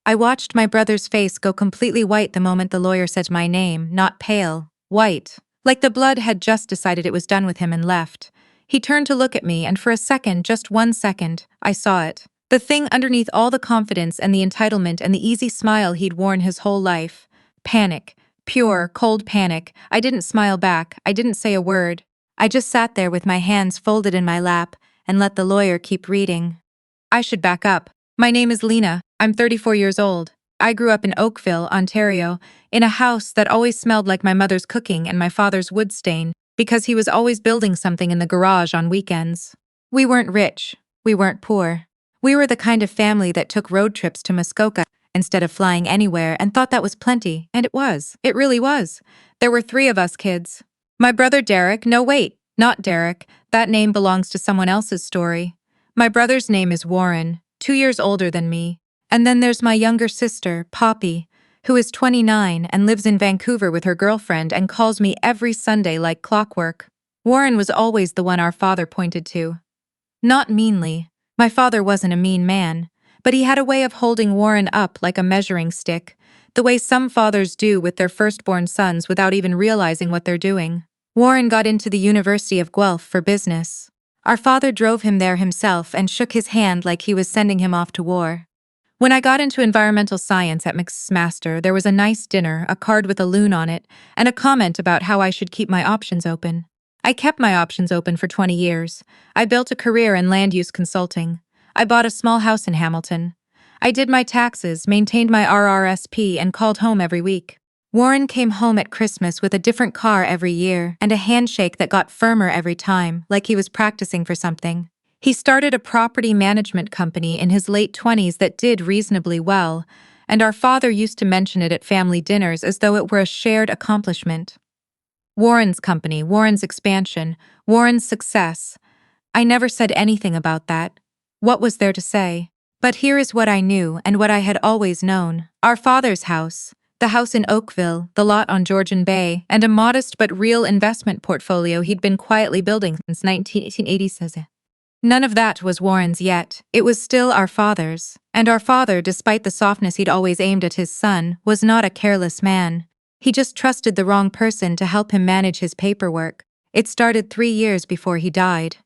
I watched my brother's face go completely white the moment the lawyer said my name, not pale, white. Like the blood had just decided it was done with him and left. He turned to look at me, and for a second, just 1 second, I saw it. The thing underneath all the confidence and the entitlement and the easy smile he'd worn his whole life. Panic. Pure, cold panic. I didn't smile back. I didn't say a word. I just sat there with my hands folded in my lap and let the lawyer keep reading. I should back up. My name is Lena. I'm 34 years old. I grew up in Oakville, Ontario, in a house that always smelled like my mother's cooking and my father's wood stain, because he was always building something in the garage on weekends. We weren't rich. We weren't poor. We were the kind of family that took road trips to Muskoka instead of flying anywhere and thought that was plenty, and it was. It really was. There were 3 of us kids. My brother Derek, no wait, not Derek, that name belongs to someone else's story. My brother's name is Warren, 2 years older than me. And then there's my younger sister, Poppy, who is 29 and lives in Vancouver with her girlfriend and calls me every Sunday like clockwork. Warren was always the one our father pointed to. Not meanly. My father wasn't a mean man, but he had a way of holding Warren up like a measuring stick, the way some fathers do with their firstborn sons without even realizing what they're doing. Warren got into the University of Guelph for business. Our father drove him there himself and shook his hand like he was sending him off to war. When I got into environmental science at McMaster, there was a nice dinner, a card with a loon on it, and a comment about how I should keep my options open. I kept my options open for 20 years. I built a career in land use consulting. I bought a small house in Hamilton. I did my taxes, maintained my RRSP, and called home every week. Warren came home at Christmas with a different car every year and a handshake that got firmer every time, like he was practicing for something. He started a property management company in his late 20s that did reasonably well, and our father used to mention it at family dinners as though it were a shared accomplishment. Warren's company, Warren's expansion, Warren's success. I never said anything about that. What was there to say? But here is what I knew and what I had always known. Our father's house, the house in Oakville, the lot on Georgian Bay, and a modest but real investment portfolio he'd been quietly building since 1980. None of that was Warren's yet. It was still our father's. And our father, despite the softness he'd always aimed at his son, was not a careless man. He just trusted the wrong person to help him manage his paperwork. It started 3 years before he died.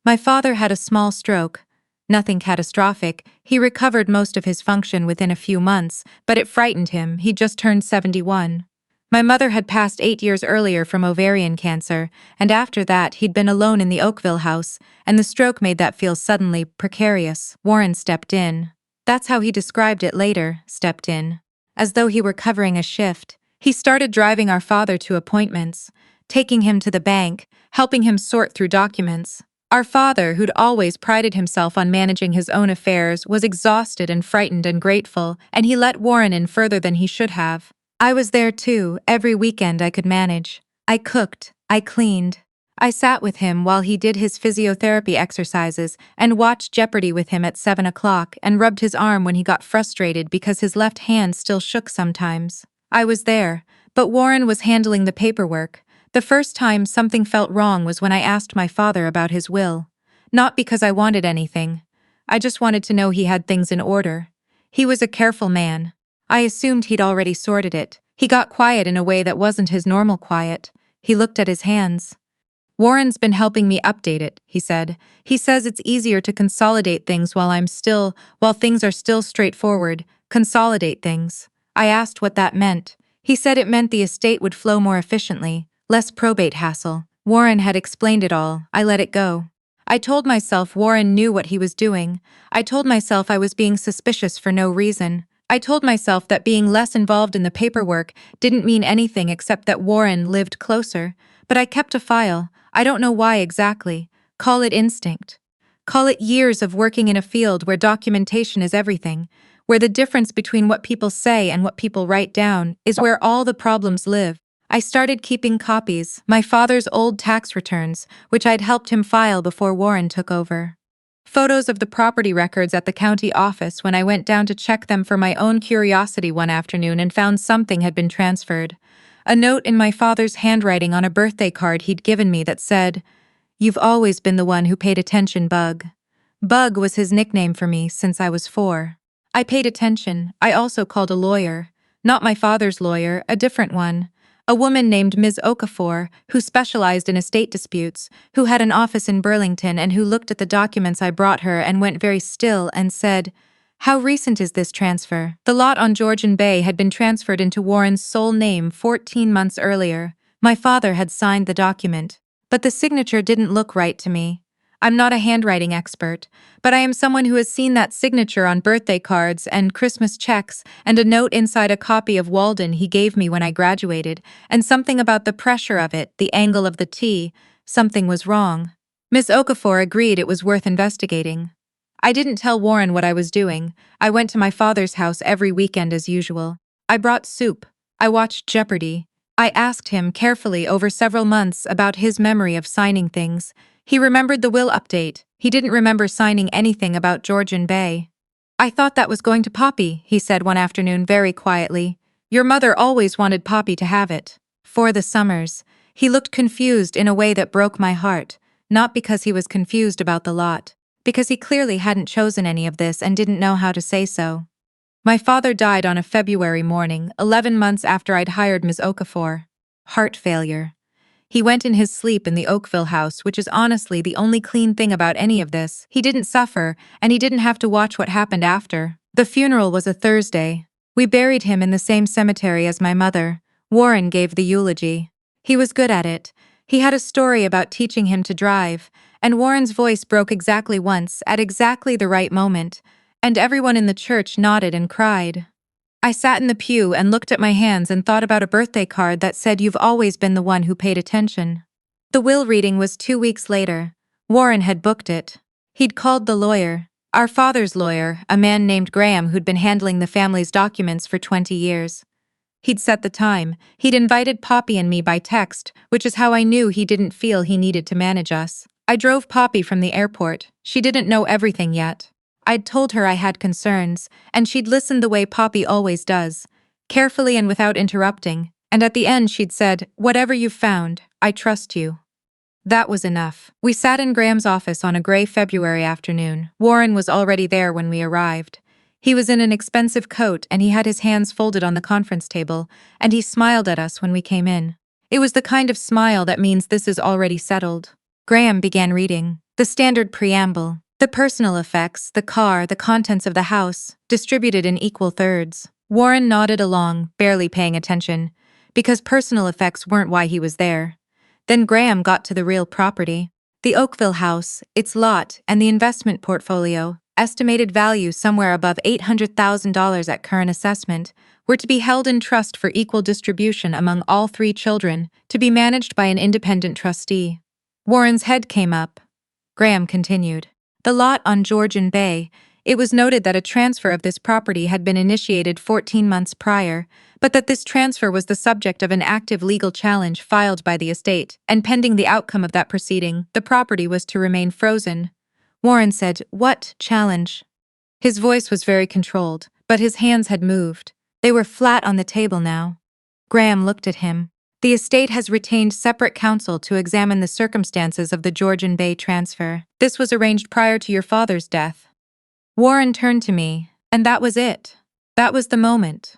My father had a small stroke. Nothing catastrophic. He recovered most of his function within a few months, but it frightened him. He'd just turned 71. My mother had passed 8 years earlier from ovarian cancer, and after that he'd been alone in the Oakville house, and the stroke made that feel suddenly precarious. Warren stepped in. That's how he described it later, stepped in. As though he were covering a shift. He started driving our father to appointments, taking him to the bank, helping him sort through documents. Our father, who'd always prided himself on managing his own affairs, was exhausted and frightened and grateful, and he let Warren in further than he should have. I was there too, every weekend I could manage. I cooked, I cleaned. I sat with him while he did his physiotherapy exercises and watched Jeopardy with him at 7 o'clock and rubbed his arm when he got frustrated because his left hand still shook sometimes. I was there, but Warren was handling the paperwork. The first time something felt wrong was when I asked my father about his will. Not because I wanted anything. I just wanted to know he had things in order. He was a careful man. I assumed he'd already sorted it. He got quiet in a way that wasn't his normal quiet. He looked at his hands. Warren's been helping me update it, he said. He says it's easier to consolidate things while things are still straightforward. Consolidate things. I asked what that meant. He said it meant the estate would flow more efficiently, less probate hassle. Warren had explained it all. I let it go. I told myself Warren knew what he was doing. I told myself I was being suspicious for no reason. I told myself that being less involved in the paperwork didn't mean anything except that Warren lived closer. But I kept a file. I don't know why exactly. Call it instinct. Call it years of working in a field where documentation is everything, where the difference between what people say and what people write down is where all the problems live. I started keeping copies, my father's old tax returns, which I'd helped him file before Warren took over. Photos of the property records at the county office when I went down to check them for my own curiosity one afternoon and found something had been transferred. A note in my father's handwriting on a birthday card he'd given me that said, "You've always been the one who paid attention, Bug." Bug was his nickname for me since I was 4. I paid attention. I also called a lawyer. Not my father's lawyer, a different one. A woman named Ms. Okafor, who specialized in estate disputes, who had an office in Burlington and who looked at the documents I brought her and went very still and said, "How recent is this transfer?" The lot on Georgian Bay had been transferred into Warren's sole name 14 months earlier. My father had signed the document, but the signature didn't look right to me. I'm not a handwriting expert, but I am someone who has seen that signature on birthday cards and Christmas checks and a note inside a copy of Walden he gave me when I graduated, and something about the pressure of it, the angle of the T, something was wrong. Miss Okafor agreed it was worth investigating. I didn't tell Warren what I was doing. I went to my father's house every weekend as usual. I brought soup. I watched Jeopardy. I asked him carefully over several months about his memory of signing things. He remembered the will update. He didn't remember signing anything about Georgian Bay. "I thought that was going to Poppy," he said one afternoon very quietly. "Your mother always wanted Poppy to have it. For the summers." He looked confused in a way that broke my heart, not because he was confused about the lot, because he clearly hadn't chosen any of this and didn't know how to say so. My father died on a February morning, 11 months after I'd hired Ms. Okafor. Heart failure. He went in his sleep in the Oakville house, which is honestly the only clean thing about any of this. He didn't suffer, and he didn't have to watch what happened after. The funeral was a Thursday. We buried him in the same cemetery as my mother. Warren gave the eulogy. He was good at it. He had a story about teaching him to drive, and Warren's voice broke exactly once, at exactly the right moment, and everyone in the church nodded and cried. I sat in the pew and looked at my hands and thought about a birthday card that said, "You've always been the one who paid attention." The will reading was 2 weeks later. Warren had booked it. He'd called the lawyer, our father's lawyer, a man named Graham who'd been handling the family's documents for 20 years. He'd set the time. He'd invited Poppy and me by text, which is how I knew he didn't feel he needed to manage us. I drove Poppy from the airport. She didn't know everything yet. I'd told her I had concerns, and she'd listened the way Poppy always does, carefully and without interrupting, and at the end she'd said, "Whatever you've found, I trust you." That was enough. We sat in Graham's office on a gray February afternoon. Warren was already there when we arrived. He was in an expensive coat and he had his hands folded on the conference table, and he smiled at us when we came in. It was the kind of smile that means this is already settled. Graham began reading. The standard preamble. The personal effects, the car, the contents of the house, distributed in equal thirds. Warren nodded along, barely paying attention, because personal effects weren't why he was there. Then Graham got to the real property. The Oakville house, its lot, and the investment portfolio, estimated value somewhere above $800,000 at current assessment, were to be held in trust for equal distribution among all 3 children, to be managed by an independent trustee. Warren's head came up. Graham continued. The lot on Georgian Bay, it was noted that a transfer of this property had been initiated 14 months prior, but that this transfer was the subject of an active legal challenge filed by the estate, and pending the outcome of that proceeding, the property was to remain frozen. Warren said, "What challenge?" His voice was very controlled, but his hands had moved. They were flat on the table now. Graham looked at him. The estate has retained separate counsel to examine the circumstances of the Georgian Bay transfer. This was arranged prior to your father's death. Warren turned to me, and that was it. That was the moment.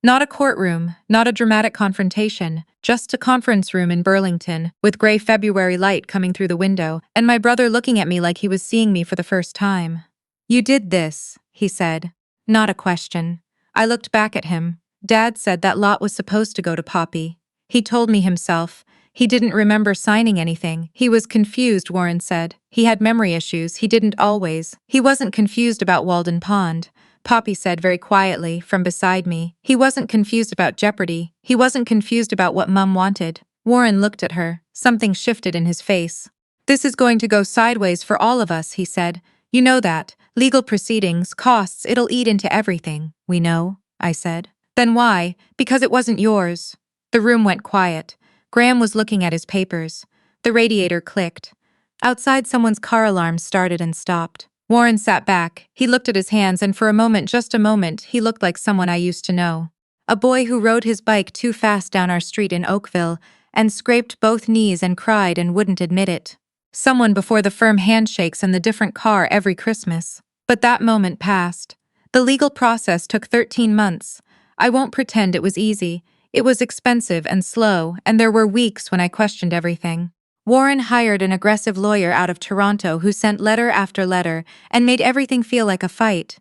Not a courtroom, not a dramatic confrontation, just a conference room in Burlington, with gray February light coming through the window, and my brother looking at me like he was seeing me for the first time. "You did this," he said. Not a question. I looked back at him. Dad said that lot was supposed to go to Poppy. He told me himself. He didn't remember signing anything. He was confused, Warren said. He had memory issues. He didn't always. He wasn't confused about Walden Pond. Poppy said very quietly, from beside me. He wasn't confused about Jeopardy. He wasn't confused about what Mum wanted. Warren looked at her. Something shifted in his face. "This is going to go sideways for all of us," he said. "You know that. Legal proceedings, costs, it'll eat into everything." "We know," I said. "Then why? Because it wasn't yours." The room went quiet. Graham was looking at his papers. The radiator clicked. Outside, someone's car alarm started and stopped. Warren sat back. He looked at his hands, and for a moment, just a moment, he looked like someone I used to know. A boy who rode his bike too fast down our street in Oakville and scraped both knees and cried and wouldn't admit it. Someone before the firm handshakes and the different car every Christmas. But that moment passed. The legal process took 13 months. I won't pretend it was easy. It was expensive and slow, and there were weeks when I questioned everything. Warren hired an aggressive lawyer out of Toronto who sent letter after letter and made everything feel like a fight.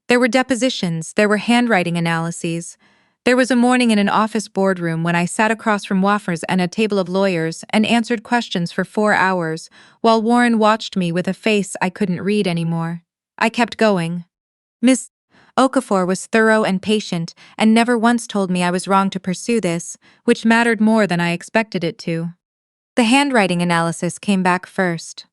There were depositions, there were handwriting analyses. There was a morning in an office boardroom when I sat across from Waffers and a table of lawyers and answered questions for 4 hours, while Warren watched me with a face I couldn't read anymore. I kept going. Miss Okafor was thorough and patient and never once told me I was wrong to pursue this, which mattered more than I expected it to. The handwriting analysis came back first.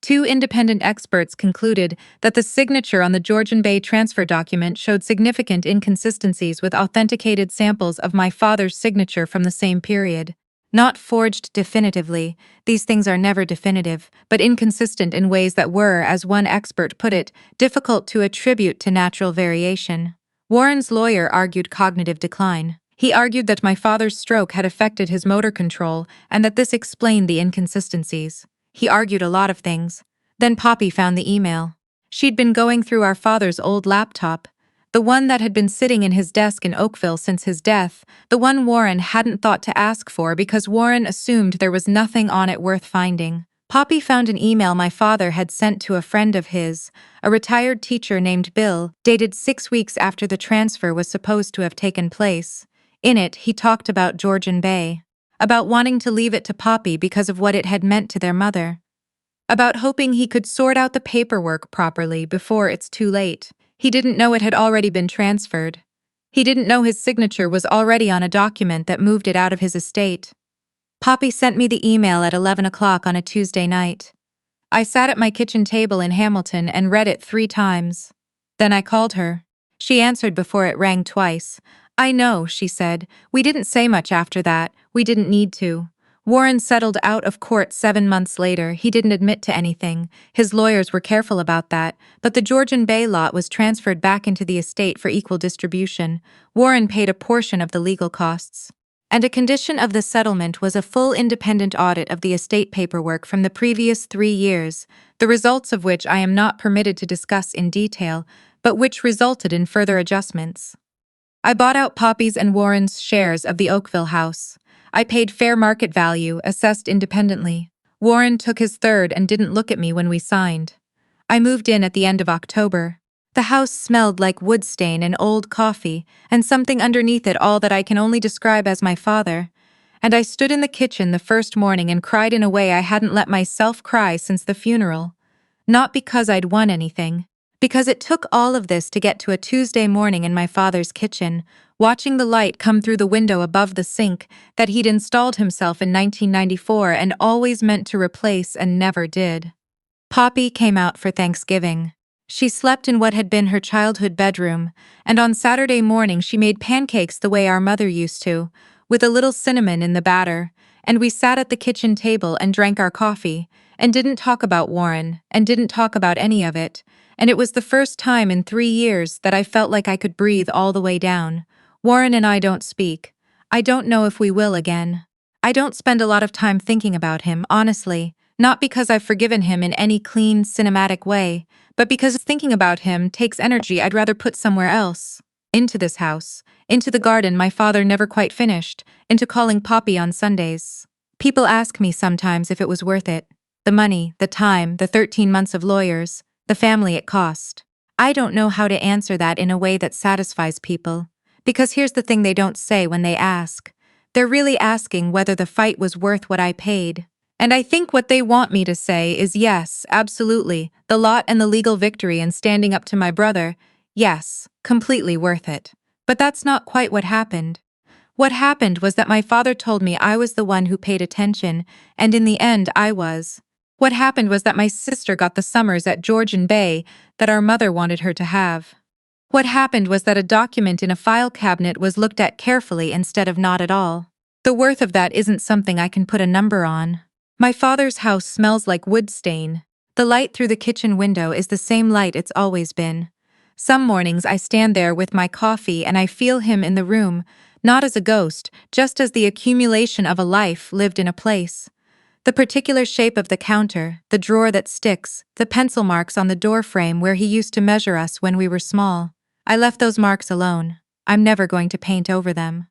2 independent experts concluded that the signature on the Georgian Bay transfer document showed significant inconsistencies with authenticated samples of my father's signature from the same period. Not forged definitively, these things are never definitive, but inconsistent in ways that were, as one expert put it, difficult to attribute to natural variation. Warren's lawyer argued cognitive decline. He argued that my father's stroke had affected his motor control and that this explained the inconsistencies. He argued a lot of things. Then Poppy found the email. She'd been going through our father's old laptop, the one that had been sitting in his desk in Oakville since his death, the one Warren hadn't thought to ask for because Warren assumed there was nothing on it worth finding. Poppy found an email my father had sent to a friend of his, a retired teacher named Bill, dated 6 weeks after the transfer was supposed to have taken place. In it, he talked about Georgian Bay, about wanting to leave it to Poppy because of what it had meant to their mother, about hoping he could sort out the paperwork properly before it's too late. He didn't know it had already been transferred. He didn't know his signature was already on a document that moved it out of his estate. Poppy sent me the email at 11 o'clock on a Tuesday night. I sat at my kitchen table in Hamilton and read it 3 times. Then I called her. She answered before it rang twice. "I know," she said. "We didn't say much after that. We didn't need to." Warren settled out of court 7 months later. He didn't admit to anything. His lawyers were careful about that, but the Georgian Bay lot was transferred back into the estate for equal distribution. Warren paid a portion of the legal costs. And a condition of the settlement was a full independent audit of the estate paperwork from the previous 3 years, the results of which I am not permitted to discuss in detail, but which resulted in further adjustments. I bought out Poppy's and Warren's shares of the Oakville house. I paid fair market value, assessed independently. Warren took his third and didn't look at me when we signed. I moved in at the end of October. The house smelled like wood stain and old coffee, and something underneath it all that I can only describe as my father. And I stood in the kitchen the first morning and cried in a way I hadn't let myself cry since the funeral. Not because I'd won anything, because it took all of this to get to a Tuesday morning in my father's kitchen, watching the light come through the window above the sink that he'd installed himself in 1994 and always meant to replace and never did. Poppy came out for Thanksgiving. She slept in what had been her childhood bedroom, and on Saturday morning she made pancakes the way our mother used to, with a little cinnamon in the batter, and we sat at the kitchen table and drank our coffee, and didn't talk about Warren, and didn't talk about any of it, and it was the first time in 3 years that I felt like I could breathe all the way down. Warren and I don't speak. I don't know if we will again. I don't spend a lot of time thinking about him, honestly, not because I've forgiven him in any clean, cinematic way, but because thinking about him takes energy I'd rather put somewhere else. Into this house, into the garden my father never quite finished, into calling Poppy on Sundays. People ask me sometimes if it was worth it. The money, the time, the 13 months of lawyers, the family it cost. I don't know how to answer that in a way that satisfies people. Because here's the thing they don't say when they ask. They're really asking whether the fight was worth what I paid. And I think what they want me to say is yes, absolutely, the lot and the legal victory and standing up to my brother, yes, completely worth it. But that's not quite what happened. What happened was that my father told me I was the one who paid attention, and in the end I was. What happened was that my sister got the summers at Georgian Bay that our mother wanted her to have. What happened was that a document in a file cabinet was looked at carefully instead of not at all. The worth of that isn't something I can put a number on. My father's house smells like wood stain. The light through the kitchen window is the same light it's always been. Some mornings I stand there with my coffee and I feel him in the room, not as a ghost, just as the accumulation of a life lived in a place. The particular shape of the counter, the drawer that sticks, the pencil marks on the door frame where he used to measure us when we were small. I left those marks alone. I'm never going to paint over them.